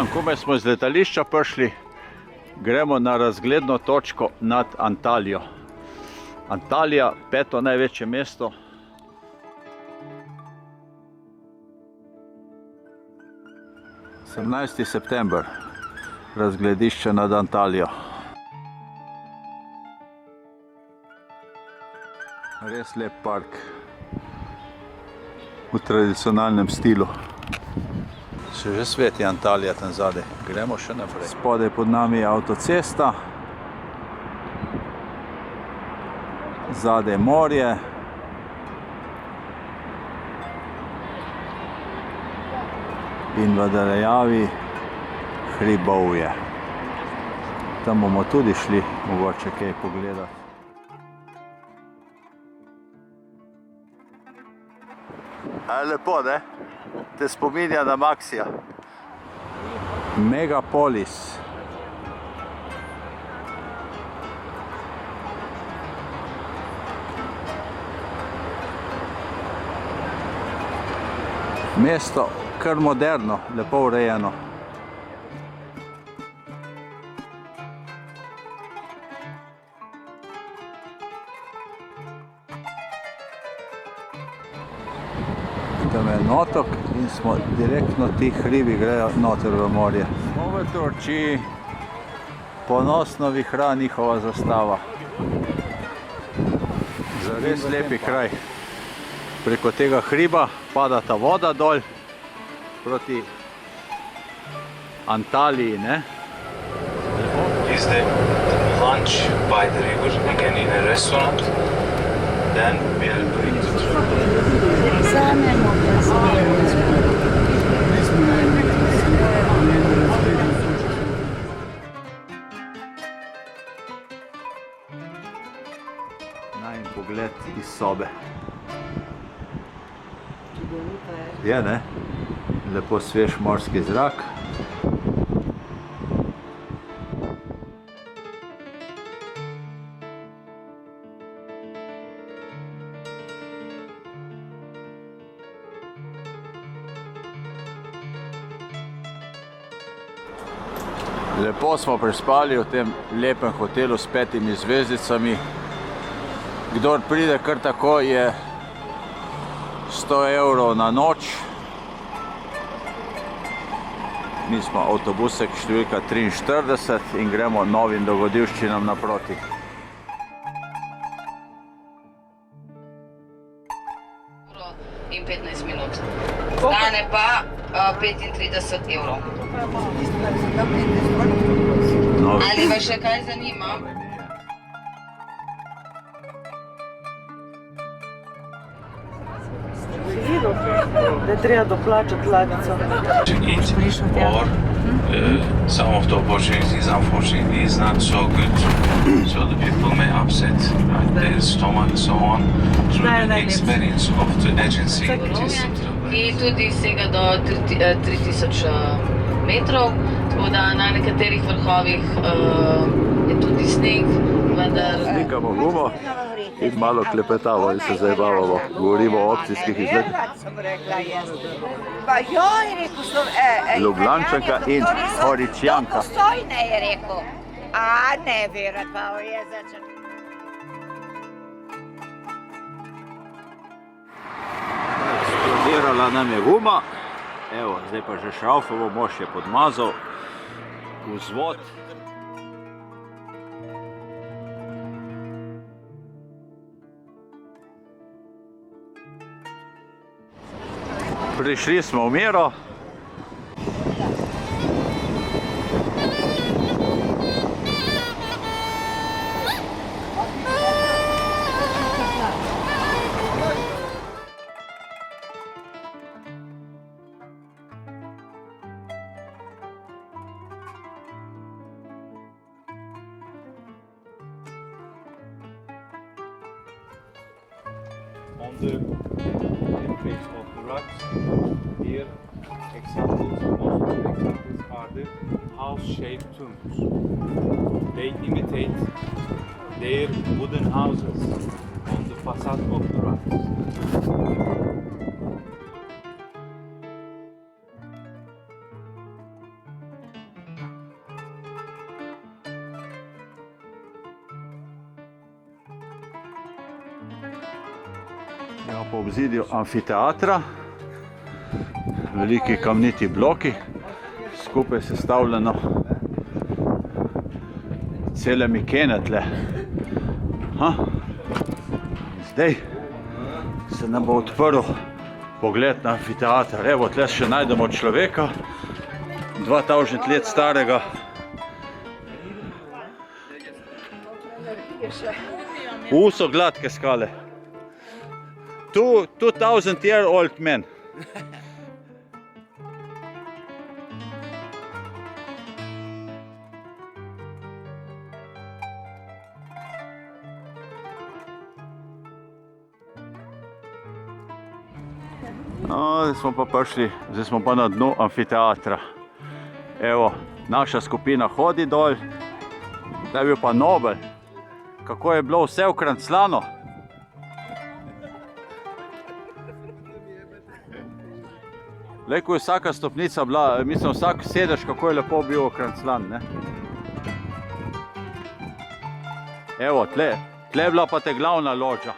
dan, komaj smo iz letališča prišli, gremo na razgledno točko nad Antalijo. Antalija, 5. največje mesto. Sedemnajsti september, razgledišče nad Antalijo. Res lep park v tradicionalnem stilu. Se že sveti Antalija tam zadaj. Gremo še naprej. Spodaj pod nami je avtocesta. Zadaj morje. In v daljavi hribovje. Tam bomo tudi šli, mogoče kaj pogledati. Lepo, ne? Te spominja na Maxija. Megapolis. Mesto kar moderno, lepo urejeno. Tam je en otok in smo direktno, ti hribi grejo noter v morje. Smo v Turčiji, ponosno vihra njihova zastava. Zares lepi kraj. Preko tega hriba pada ta voda dol proti Antaliji, ne? Is the lunch by the river, again in a restaurant. Then we are going to najin pogled iz sobe. Je, ne? Lepo svež morski zrak. Lepo smo prespali v tem lepem hotelu s 5 zvezdicami. Kdor pride kar tako, je 100 evrov na noč. Mi smo avtobusek številka 43 in gremo novim dogodivščinam naproti. In 15 minut. Stane pa 35 evrov. Ali vas še kaj zanima? Da je treba doplačati ladjico. or some of the opportunities unfortunately is not so good, so the people may upset their stomach and so on through the experience of the agency. Ki tudi sega do 3000 metrov, tako da na nekaterih vrhovih je tudi sneg, vendar... Slikamo gumo in malo klepetamo in se zabavamo. Govorimo o opcijskih izletih. Ljubljančanka in Horičjanka. Postojne je rekel. A ne vjerat, pa je začel. Eksplodirala nam je guma. Evo, zdaj pa že šraufamo, mož je podmazal. Vzvod. Prišli smo v Miro. On the face of the rocks, here examples, most of the examples are the house-shaped tombs. They imitate their wooden houses on the facade of the rocks. Evo po obzidju amfiteatra, veliki kamniti bloki, skupaj sestavljeno cele mikene tle. Zdaj se nam bo odprl pogled na amfiteater. Evo, tle še najdemo človeka, 2000 let starega. So gladke skale. 2000-year-old man. No, zdaj smo pa prišli, zdaj smo pa na dnu amfiteatra. Evo, naša skupina hodi dol, da je bil pa Nobel. Kako je bilo vse okranclano. Glej, ko je vsaka stopnica bila, mislim, vsak sedež, kako je lepo bil okranclan, ne? Evo, tle je bila pa te glavna loža.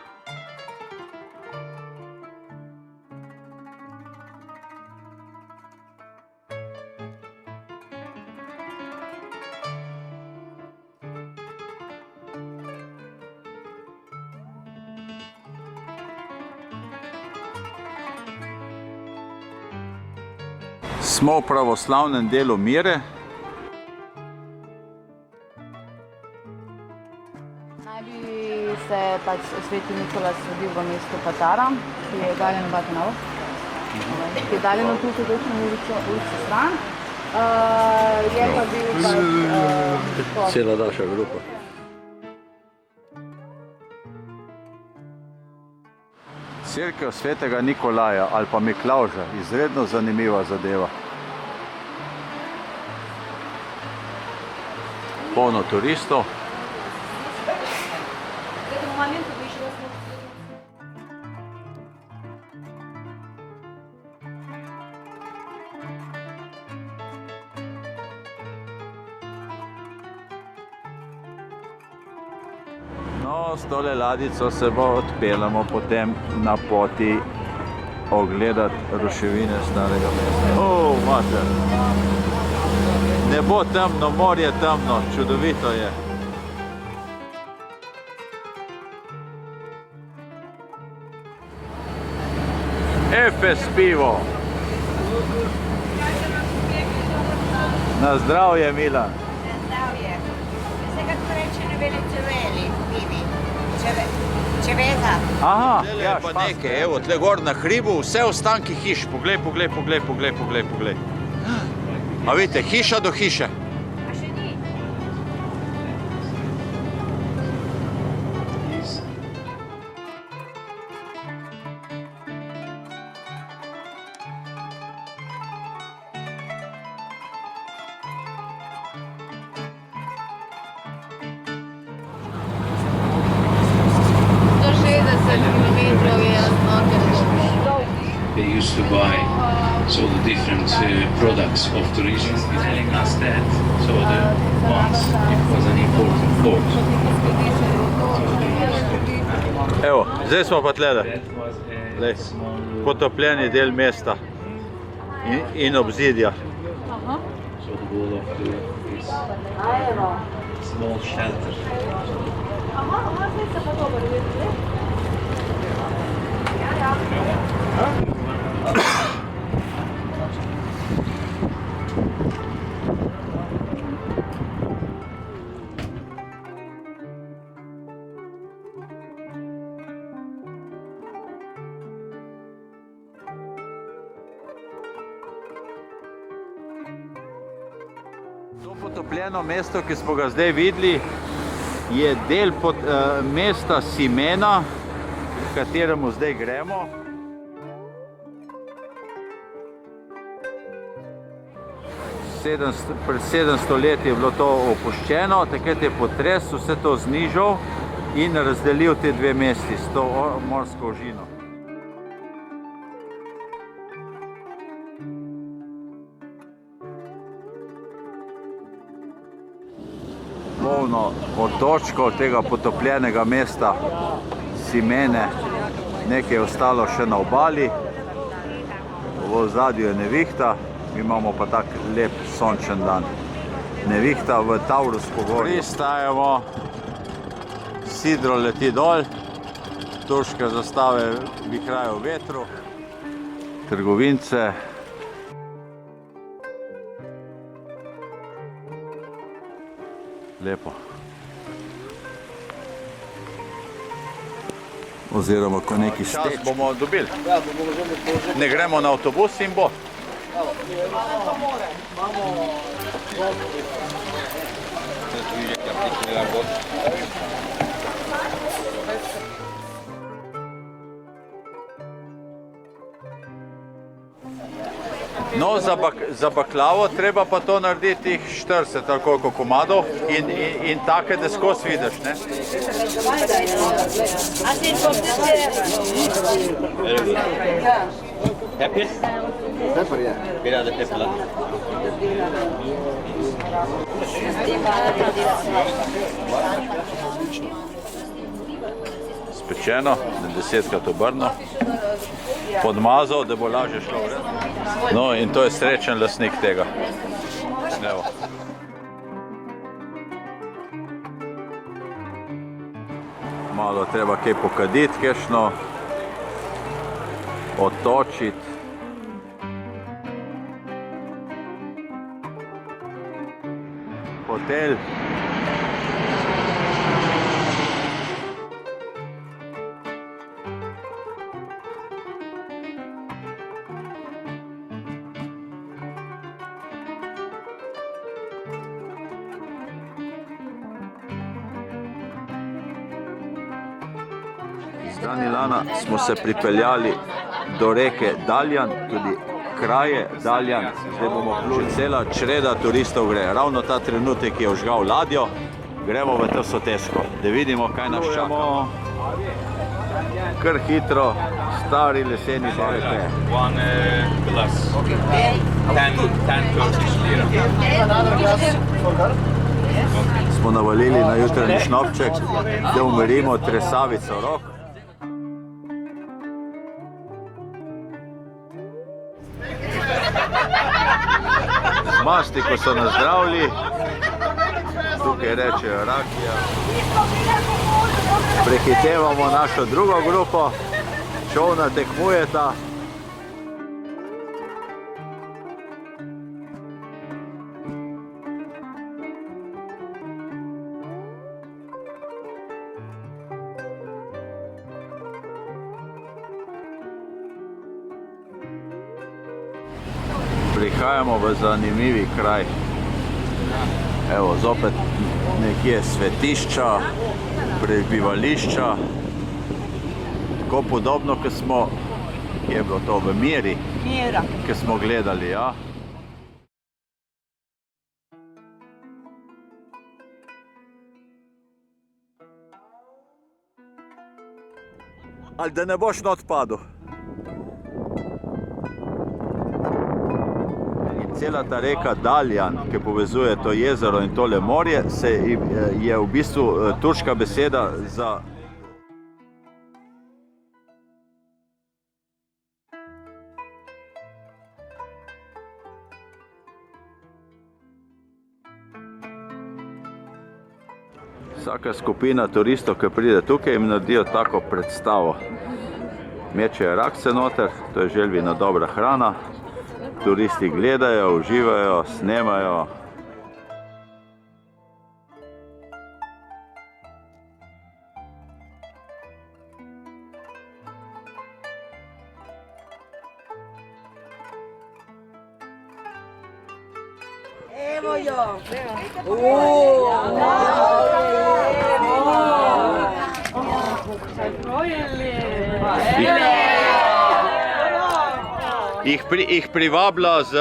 Smo v pravoslavnem delu Mire. Naj bi se pač sveti Nikolas rodil v mestu Patara, ki je daljeno Batenavo, ki je daljeno tukaj točno ulico stran. Je pa bil pač... Cela naša grupa. Cerkev svetega Nikolaja ali pa Miklavža, izredno zanimiva zadeva. Polno turistov. No, s tole ladico se bo odpeljamo potem na poti ogledati ruševine starega mesta. Mater! Nebo temno, morje temno, čudovito je. Efes pivo! Na zdravje, Milan! Zdravje. Se kako reče na Venezueli, pivi. Čeveza. Aha, ja, pa nekaj, evo, tle gor na hribu, vse ostanki hiš, poglej. A vidite, hiša do hiše. A še ni? They used to buy so the different products of the region, telling us that so the once it was an important port. Evo, zdaj smo pa tlele. Potopljeni del mesta in obzidja. So the wall of this small shelter. To potopljeno mesto, ki smo ga zdaj videli, je del mesta Simena, v kateremu zdaj gremo. Pred 700 leti je bilo to opuščeno, takrat je potres vse to znižal in razdelil te dve mesti s to morsko ožino. Polno otočkov tega potopljenega mesta Simene. nekaj je ostalo še na obali, v ozadju je nevihta, mi imamo pa tak lep sončen dan. Nevihta v Taurus pogorju. Pristajamo, sidro leti dol, turške zastave vihrajo v vetru, trgovince. Lepo. Oziroma, ko neki steč bomo dobili. Ne gremo na avtobus in bo. No, za baklavo treba pa to narediti 40 ali koliko komadov in take, da skozi vidiš, ne? Spečeno, 10krat obrno, podmazal, da bo lažje šlo vred. No, in to je srečen lastnik tega. Evo. Malo treba kaj pokaditi, kešno, otočiti. Hotel. Z Danilana smo se pripeljali do reke Daljan, tudi kraje Daljan. Zdaj bomo pluli, cela čreda turistov gre. Ravno ta trenutek je vžgal ladjo, gremo v to Sotesko, da vidimo, kaj nas čaka. Kar hitro, stari leseni BVP. One glass. 10 Turkish lira. Smo navalili na jutranji šnopček, da umirimo tresavico rok. Mastiko so nas zdravili, tukaj rečejo rakija. Prehitevamo našo drugo grupo, čolna tekmujeta. Prihajamo v zanimivi kraj. Evo, zopet nekje svetišča, prebivališča. Tako podobno, ko smo, kje je bilo to, v Miri, ko smo gledali, ja. Ali da ne boš not padel. Cela ta reka Daljan, ki povezuje to jezero in tole morje, je v bistvu turška beseda za vsaka skupina turistov, ki pride tukaj, jim naredijo tako predstavo. Mečejo rakce noter, to je želvina dobra hrana. Turisti gledajo, uživajo, snemajo. Evo jo. Jih privablja z...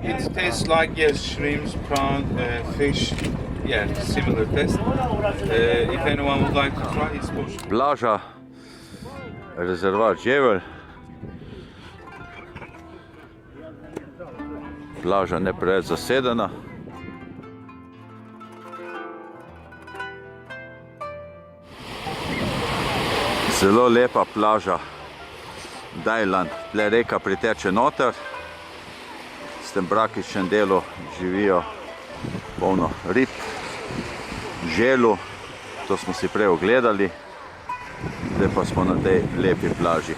It tastes like, yes, shrimps, prawn, fish, yeah, similar taste. If anyone would like to try, it's possible. Blaža, rezervat Ževelj. plaža ne preveč zasedena. Zelo lepa plaža Dajlan, tle reka priteče noter, s tem brakičnem delu živijo polno rib, želu, to smo si prej ogledali, zdaj pa smo na tej lepi plaži.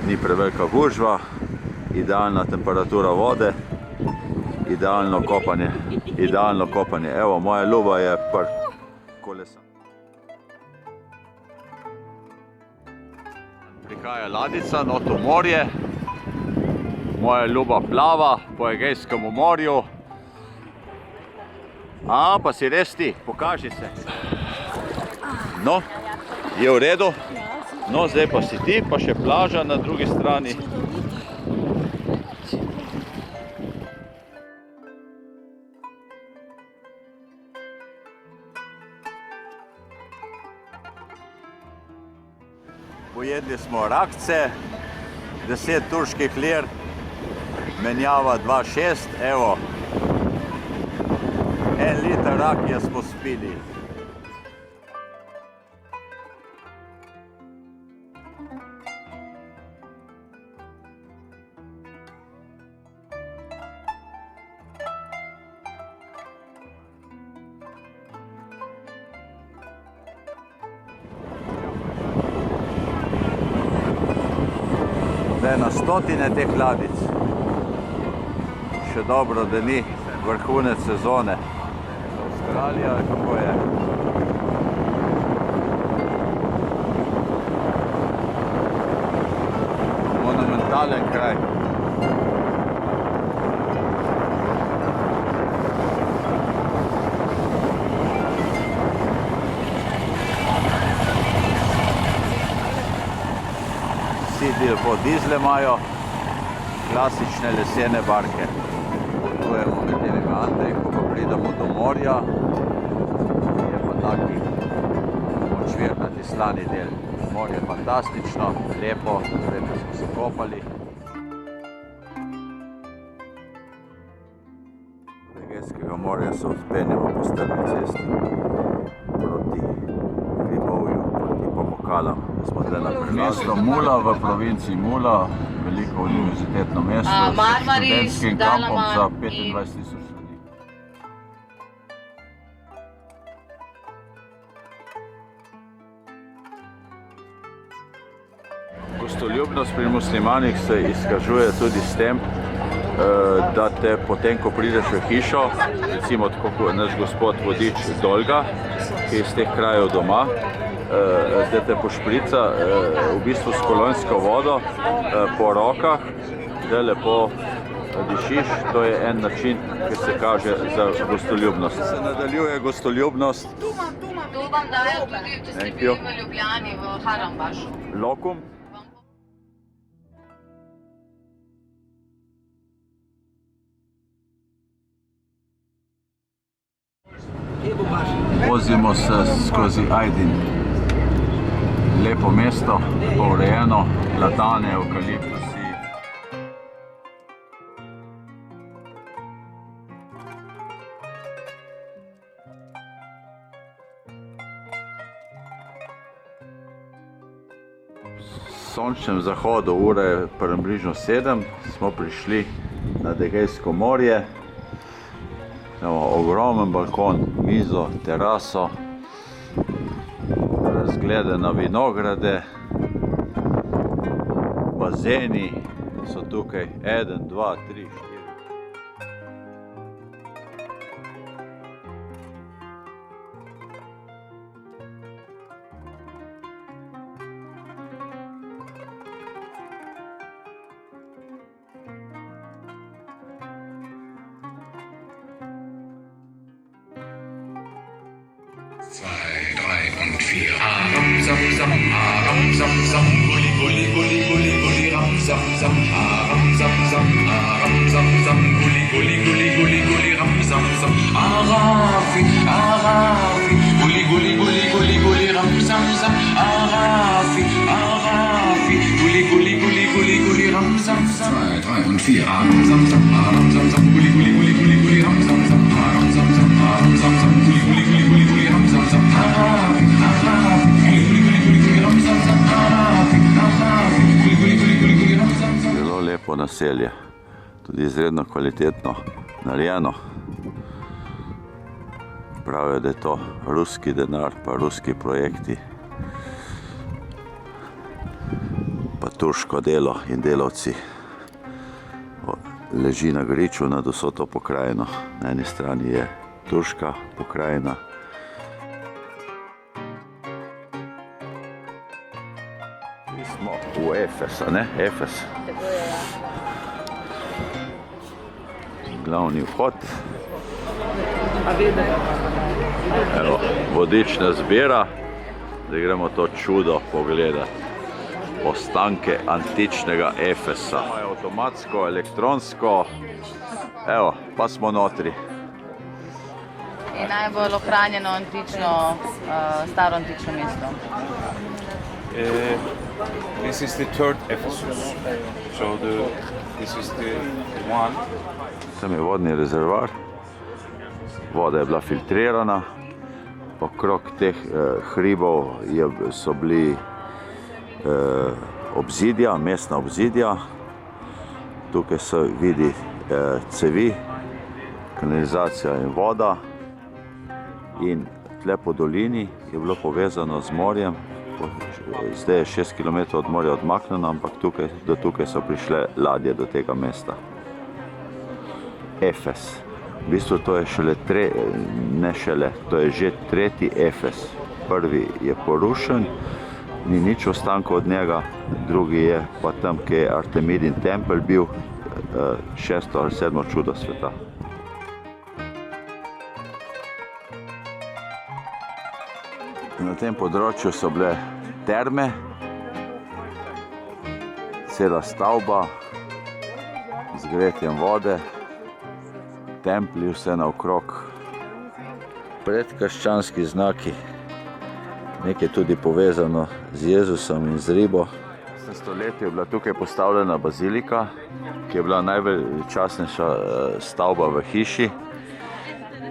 Ni prevelika gužva, idealna temperatura vode, idealno kopanje. Evo, moja ljuba je kolesa. Prihaja ladica not v morje, moja ljuba plava po Egejskem morju. Pa si res ti, pokaži se. No, je v redu. No, zdaj pa si ti, pa še plaža na drugi strani. Pojedli smo rakce, 10 turških lir, menjava 2,6, evo. 1 liter rakije smo spili. Na stotine teh ladic. Še dobro, da ni vrhunec sezone. Avstralija, kako je? Monumentalen kraj. Dizle imajo klasične lesene barke. Potujemo med temi meandri, ko pa pridemo do morja, je pa taki močvirnati slani del. Morje je fantastično, lepo, zdaj pa smo se kopali. Od Egejskega morja se odpenjamo po strmi cesti proti Hribovju, proti Pomokalam. Smo zdaj na prelazu Mula v provinciji Mula, veliko univerzitetno mesto s študentskim kampom za 25 000 ljudi. Gostoljubnost pri muslimanih se izkažuje tudi s tem, da te potem, ko prideš v hišo, recimo tako naš gospod vodič Dolga, ki je iz teh krajev doma, zdaj te pošprica v bistvu s kolonjsko vodo po rokah, da lepo dišiš. To je en način, ki se kaže za gostoljubnost. Se nadaljuje gostoljubnost. Tu vam dajo tudi, če ste bili v Ljubljani, v Harambašu. Lokum. Vozimo se skozi Aydin. Lepo mesto, lepo urejeno, platane, evkaliptusi. V sončnem zahodu, ura je približno 7, smo prišli na Egejsko morje. Imamo ogromen balkon, mizo, teraso, razglede na vinograde, bazeni so tukaj 1, 2, 3, 4. Und 4. Aram sam sam, aram sam sam, gulli gulli gulli gulli gulli ram sam sam, aram sam sam, aram sam sam, gulli gulli gulli gulli gulli ram sam sam, arafi arafi, gulli gulli gulli gulli gulli ram sam sam, arafi arafi, gulli gulli gulli gulli gulli ram Ramsam, 2, 3 und 4. Ramsam, Ramsam, Gulli, Gulli, Gulli, Gulli, Gulli, Ramsam, Ramsam, Ramsam, Gulli, Gulli, Gulli, Gulli, Gulli, Ramsam, Gulli, Gulli, Gulli, Gulli, Gulli, Ramsam, Gulli, Gulli, Gulli, Gulli, Gulli, Ramsam. Zelo lepo naselje, tudi izredno kvalitetno narejeno. Pravijo, da je to ruski denar, pa ruski projekti, pa turško delo in delavci. Leži na griču nad vso to pokrajino. Na eni strani je turška pokrajina. Mi smo v Efes, a ne? Efes. Glavni vhod. Evo, vodič nas zbira, da gremo to čudo pogledati. Ostanke antičnega Efesa. Avtomatsko, elektronsko. Evo, pa smo notri. Je najbolj ohranjeno antično, staro antično mesto. This is the third Ephesus. So this is the one. Tam je vodni rezervoar. Voda je bila filtrirana. Okrog teh hribov so bili obzidja, mestna obzidja. Tukaj se vidi cevi, kanalizacija in voda. In tle po dolini je bilo povezano z morjem. Zdaj je 6 km od morja odmaknjeno, ampak do tukaj so prišle ladje do tega mesta. Efes. V bistvu to je to je že tretji Efes. Prvi je porušen, ni nič ostankov od njega, drugi je pa tam, kjer je Artemidin tempelj bil, 6. ali 7. čudo sveta. Na tem področju so bile terme, cela stavba z gretjem vode, templji vse naokrog, predkrščanski znaki, nekaj tudi povezano z Jezusom in z ribo. V 16. stoletju je bila tukaj postavljena bazilika, ki je bila najveličastnejša stavba v hiši.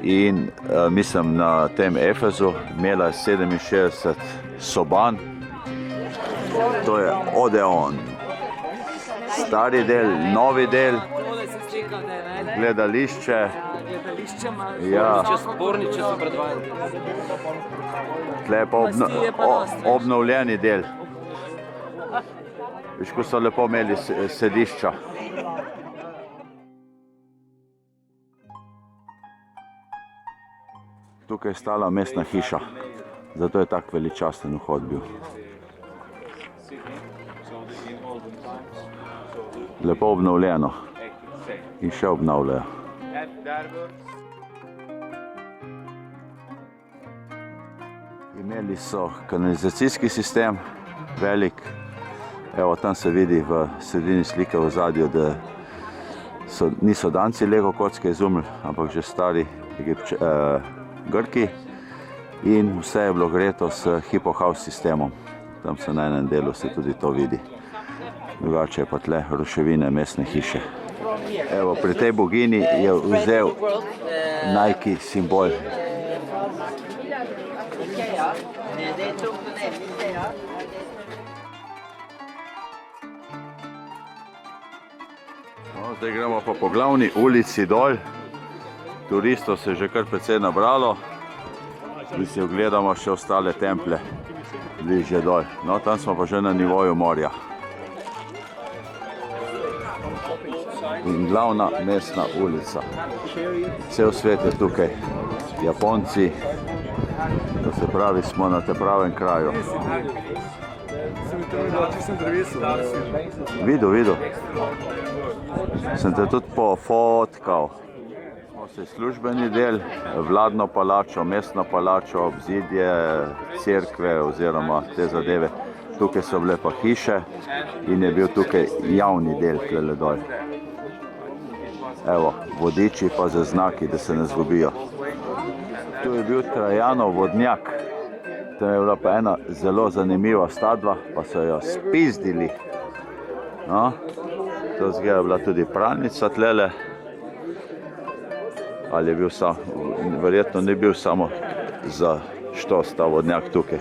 In mislim, na tem Efezu imela 67 soban. To je Odeon. Stari del, novi del, gledališče. Ja. Tle je pa obnovljeni del. Viš, ko so lepo imeli sedišča. Tukaj je stala mestna hiša, zato je tak veličasten vhod bil. Lepo obnovljeno in še obnavljajo. Imeli so kanalizacijski sistem, velik. Evo, tam se vidi v sredini slike v ozadju, da niso Danci Lego kocke izumili, ampak že stari Grki, in vse je bilo greto s Hypo House sistemom. Tam se na enem delu se tudi to vidi. Drugače je pa tle ruševine mestne hiše. Evo, pri tej bogini je vzel Nike simbol. No, zdaj gremo pa po glavni ulici dol. Turistov se je že kar precej nabralo. Mi si ogledamo še ostale templje bližje dol. No, tam smo pa že na nivoju morja. In glavna mestna ulica. Cel svet je tukaj. Japonci, to se pravi, smo na tem pravem kraju. Videl. Sem te tudi pofotkal. Smo se službeni del, vladno palačo, mestno palačo, obzidje, cerkve oziroma te zadeve. Tukaj so bile pa hiše in je bil tukaj javni del tlele dol. Evo, vodiči pa za znaki, da se ne zgubijo. Tu je bil Trajanov vodnjak. Tam je bila pa ena zelo zanimiva stavba, pa so jo spizdili. No, To zgleda bila tudi pralnica tlele. Ali je bil sam, verjetno ni bil samo za štos ta vodnjak tukaj.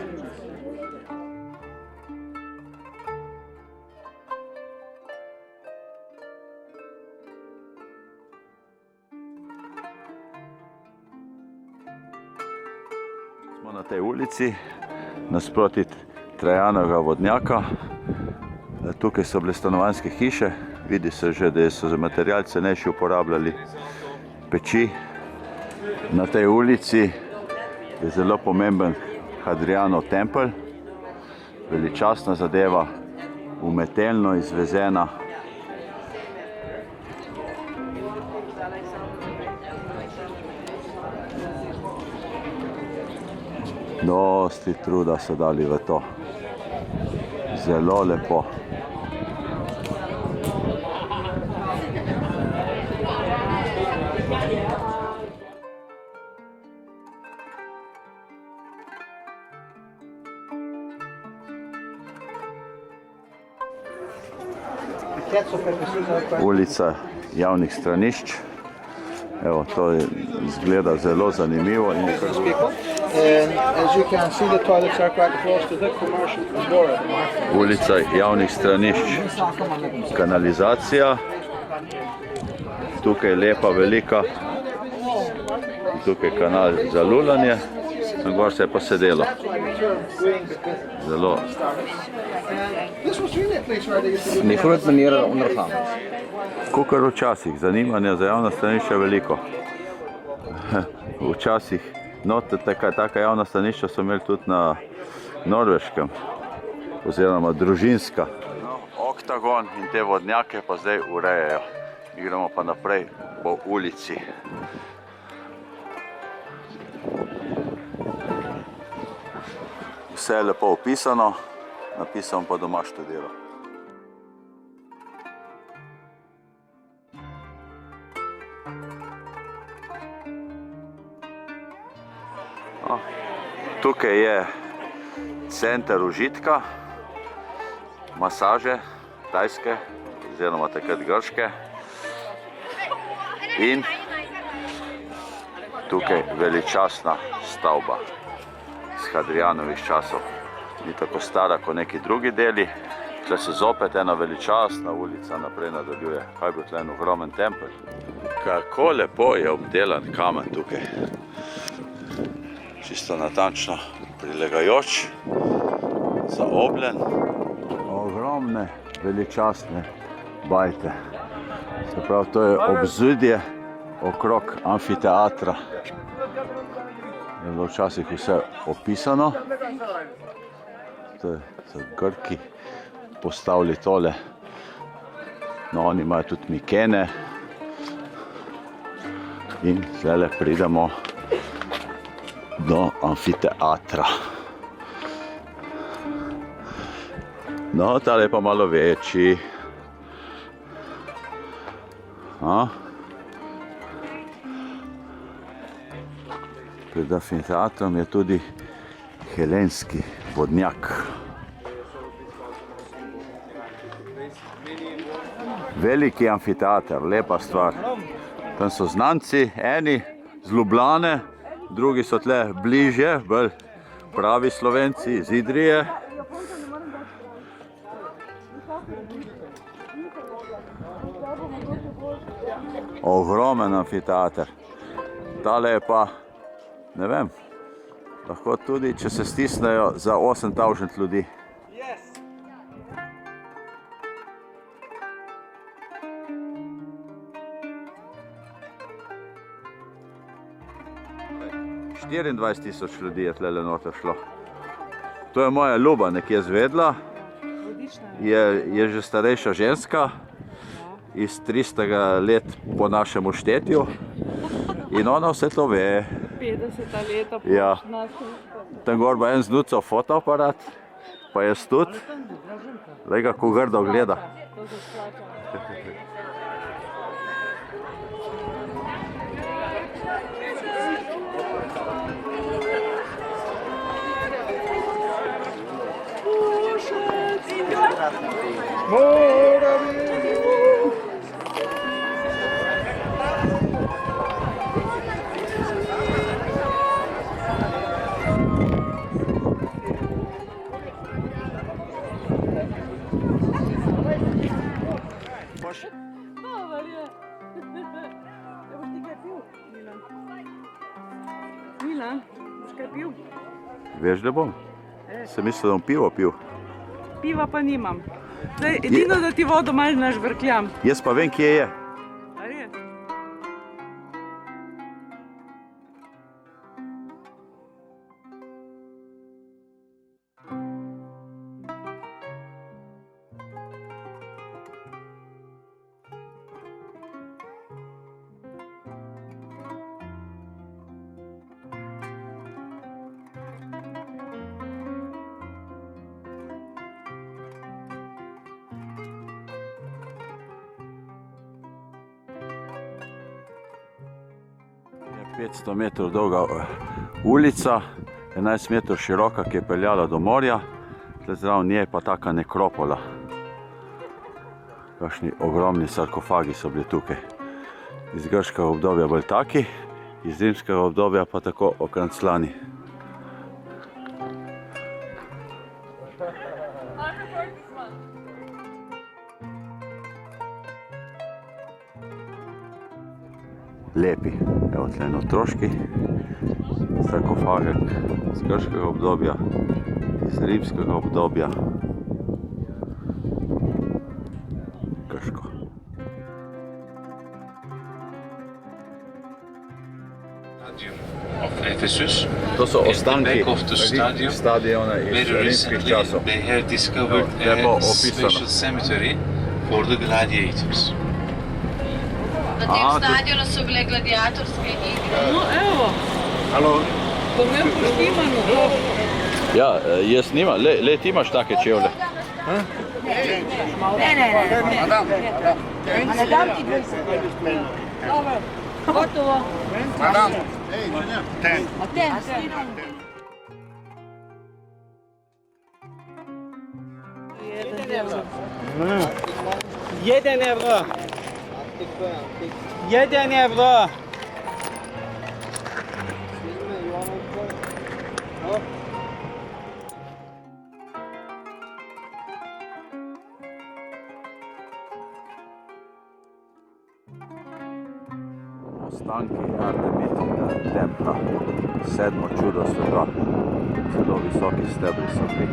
Smo na tej ulici, nasproti Trajanovega vodnjaka. Tukaj so bile stanovanjske hiše, vidi se že, da so za material cenejši uporabljali peči. Na tej ulici je zelo pomemben Hadrianov tempelj, veličastna zadeva, umetelno izvezena. Dosti truda so dali v to. Zelo lepo. Ulica javnih stranišč. Evo, to izgleda zelo zanimivo. And as you can see, the toilets are quite close to the commercial door. Ulica javnih stranišč. Kanalizacija. Tukaj je lepa, velika. Tukaj je kanal za lulanje. Tam gor se je pa sedelo. Zelo. Njihovih manjera underhand. Kakor včasih, zanimanja za javna stranišča je veliko. Včasih, no, taka javna stranišča so imeli tudi na Norveškem, oziroma družinska. Oktagon in te vodnjake pa zdaj urejajo. Gremo pa naprej po ulici. Vse je lepo opisano, napisano pa doma študiral. Tukaj je center užitka, masaže tajske, oziroma takrat grške. In tukaj veličastna stavba iz Hadrianovih časov. Ni tako stara kot neki drugi deli. Tle se zopet ena veličastna ulica naprej nadaljuje. Kaj bi tle en ogromen tempelj. Kako lepo je obdelan kamen tukaj. Čisto natančno prilegajoč, zaobljen. Ogromne, veličastne bajte. Se pravi, to je obzidje okrog amfiteatra. Je bilo včasih vse opisano. So Grki postavili tole. No, oni imajo tudi Mikene. In zdaj pridemo do amfiteatra. No, tale je pa malo večji. Pred amfiteatrom je tudi helenski vodnjak. Veliki amfiteater, lepa stvar. Tam so znanci, eni z Ljubljane, drugi so tle bližje, bolj pravi Slovenci iz Idrije. Ogromen amfiteater. Tale je pa, ne vem, lahko tudi, če se stisnejo za 8000 ljudi. Yes. 24 000 ljudi je tlele noter šlo. To je moja ljuba nekje zvedla. Je že starejša ženska iz 300 let po našem štetju. In ona vse to ve. 50 leta po Tam gor bo en znucal fotoaparat, pa je stud. Glej ga, ko grdo gleda. Ja boš ti kaj pil, Milan? Milan, boš kaj pil? Veš, da bom? Sem mislil, da bom pivo pil. Piva pa nimam. Zdaj, edino, da ti vodo malo nažvrkljam. Jaz pa vem, kje je. A res? Je 500 metrov dolga ulica, 11 metrov široka, ki je peljala do morja. Tle zraven nje je pa taka nekropola. Kakšni ogromni sarkofagi so bili tukaj. Iz grškega obdobja bolj taki, iz rimskega obdobja pa tako okranclani. Lepi. Evo tle en otroški sarkofagek iz grškega obdobja, iz rimskega obdobja. Grško. Of Ephesus. To so At the ostanki back of the stadium, stadiona iz very rimskih recently časov. they have discovered Lepo a opisano. special cemetery for the gladiators. Na tem stadionu so bile gladiatorske igre. No, evo. Halo. Po mnem poštimano. Ja, jaz nimam. Le ti imaš take čevlje. Gotovo. Jeden euro. Jeden euro. Ostanki Artemitijega templa, 7. čudo sveta. Zelo visoki stebri so bili.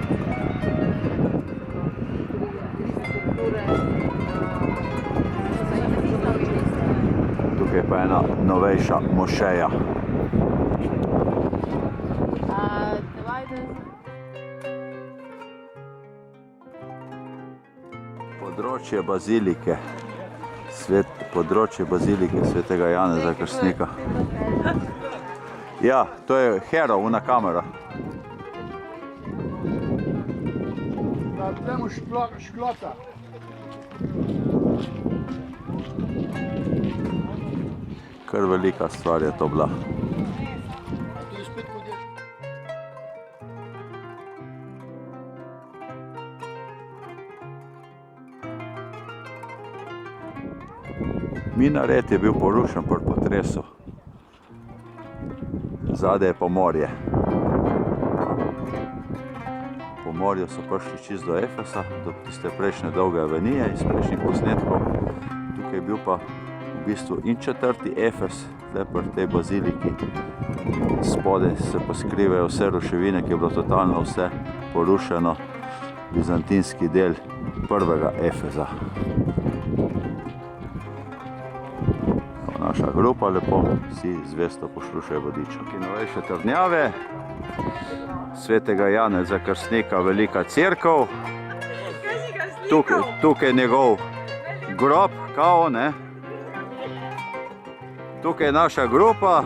Tukaj je pa ena novejša mošeja. Področje bazilike. Področje bazilike svetega Janeza Krstnika. Ja, to je Hero, una kamera. Temu šklota. Kar velika stvar je to bila. Minaret je bil porušen pri potresu. Zadaj je pa morje. Po morju so prišli čisto do Efesa, do tiste prejšnje dolge avenije iz prejšnjih posnetkov. Tukaj je bil pa v bistvu in 4. Efes, tle pri tej baziliki. Spodaj se pa skrivajo vse ruševine, ki je bilo totalno vse porušeno. Bizantinski del prvega Efeza. Naša grupa lepo, vsi zvesto poslušajo vodiča. Novejše trdnjave, svetega Janeza Krstnika, velika cerkev. Tukaj je njegov grob, kao, ne. Tukaj je naša grupa,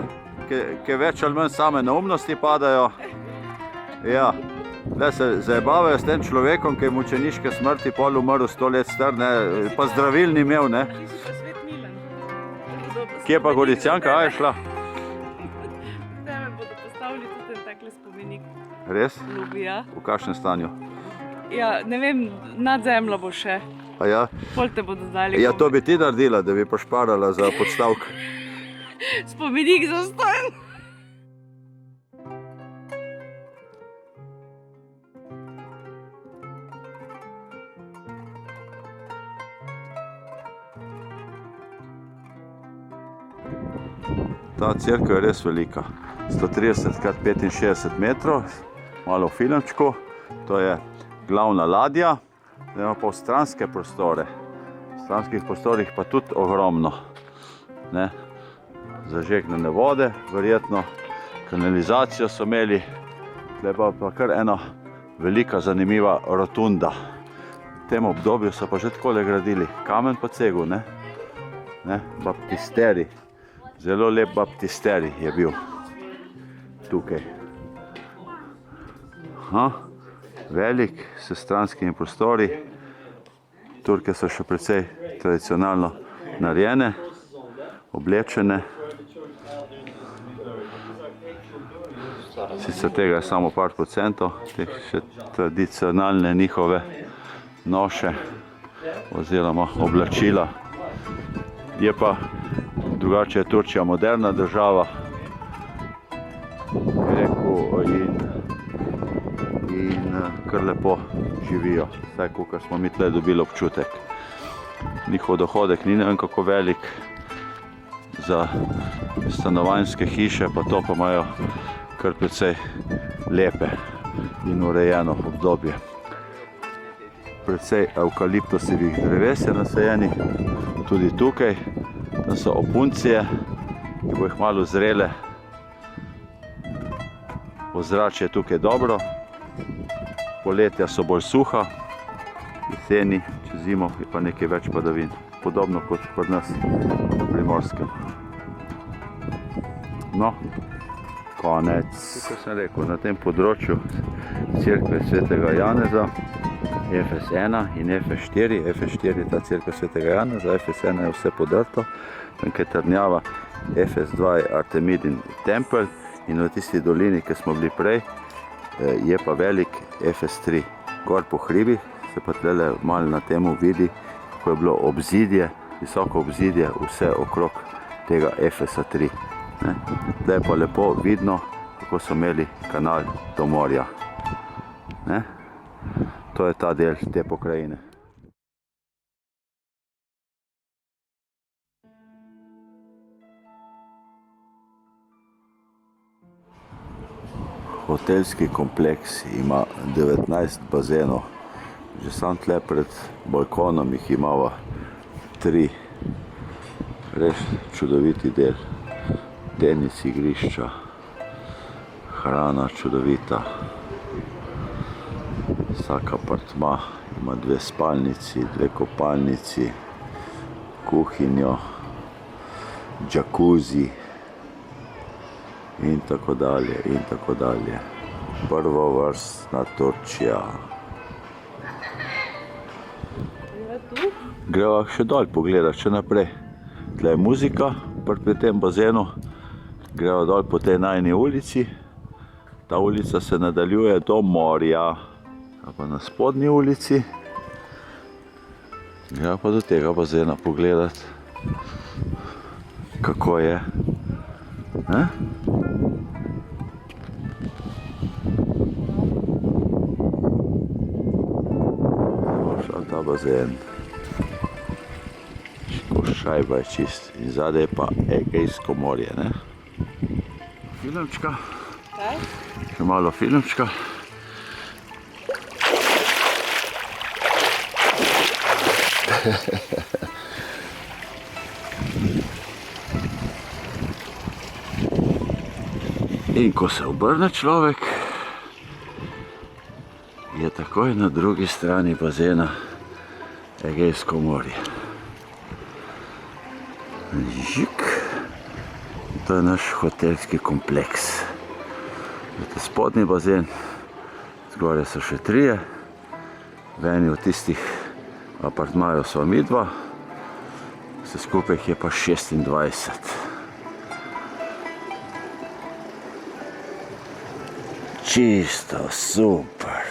ki več ali manj same neumnosti padajo. Ja, le se zabavajo s tem človekom, ki je mučeniške smrti pol umrl 100 let star, ne, pa zdravil ni imel, ne. Kje pa Goricijanka, a je šla? Tebe bodo postavili tudi takle spomenik. Res? Ljubija. V kakšnem stanju? Ja, ne vem, nad zemljo bo še. A ja? Pol te bodo dali. Ja, to bi ti naredila, da bi pošparala za podstavk. Spomenik za stan. Ta cerkev je res velika. 130 x 65 metrov, malo v filmčku. To je glavna ladja. Zdaj ima pa v stranske prostore. V stranskih prostorih pa tudi ogromno. Ne? Zažegnane vode, verjetno kanalizacijo so imeli. Tle pa kar ena velika, zanimiva rotunda. V tem obdobju so pa že takole gradili. Kamen po cegu, ne? Baptisteri. Zelo lep baptisteri je bil tukaj. Velik, s stranskimi prostori. Turke so še precej tradicionalno narejene, oblečene. Sicer tega je samo par procentov, teh še tradicionalne njihove noše oziroma oblačila. Je pa drugače je Turčija moderna država, in kar lepo živijo, vsaj kakor smo mi tle dobili občutek. Njihov dohodek ni ne vem kako velik, za stanovanjske hiše pa to pa imajo kar precej lepe in urejeno obdobje. Precej evkaliptosovih dreves je nasajenih, tudi tukaj. Tam so opuncije, ki bo jih malo zrele. Ozračje je tukaj dobro, poletja so bolj suha, jeseni, čez zimo je pa nekaj več padavin. Podobno kot pri nas na Primorskem. No, konec. Tukaj sem rekel, na tem področju cerkve svetega Janeza, Efes 1 in Efes 4. Efes 4 je ta cerkev svetega Janeza, Efes 1 je vse podrto, nekaj trdnjava. Efes 2 je Artemidin tempelj in v tisti dolini, ki smo bili prej, je pa velik Efes 3. Gor po hribih se pa tlele malo na temu vidi, kako je bilo obzidje, visoko obzidje vse okrog tega Efesa 3. Tle je pa lepo vidno, kako so imeli kanal do morja. To je ta del te pokrajine. Hotelski kompleks ima 19 bazenov. Že sam tle pred balkonom jih imava 3. Res čudoviti del. Tenis igrišča, hrana čudovita. Vsak apartma ima 2 spalnici, 2 kopalnici, kuhinjo, džakuzi in tako dalje, in tako dalje. Prvovrstna Turčija. Greva še dol pogledati, še naprej. Tle je muzika pri tem bazenu. Greva dol po tej najni ulici. Ta ulica se nadaljuje do morja. Pa na spodnji ulici. Greva pa do tega bazena pogledati, kako je. Šel ta bazen. Šajba je čist. In zadaj je pa Egejsko morje, ne? Filmčka. Kaj? Še malo filmčka. In ko se obrne človek, je takoj na drugi strani bazena Egejsko morje. Žik. To je naš hotelski kompleks. Vidite, spodnji bazen, zgoraj so še 3. V eni od tistih apartmajev sva midva. Vse skupaj je pa 26. Čisto super.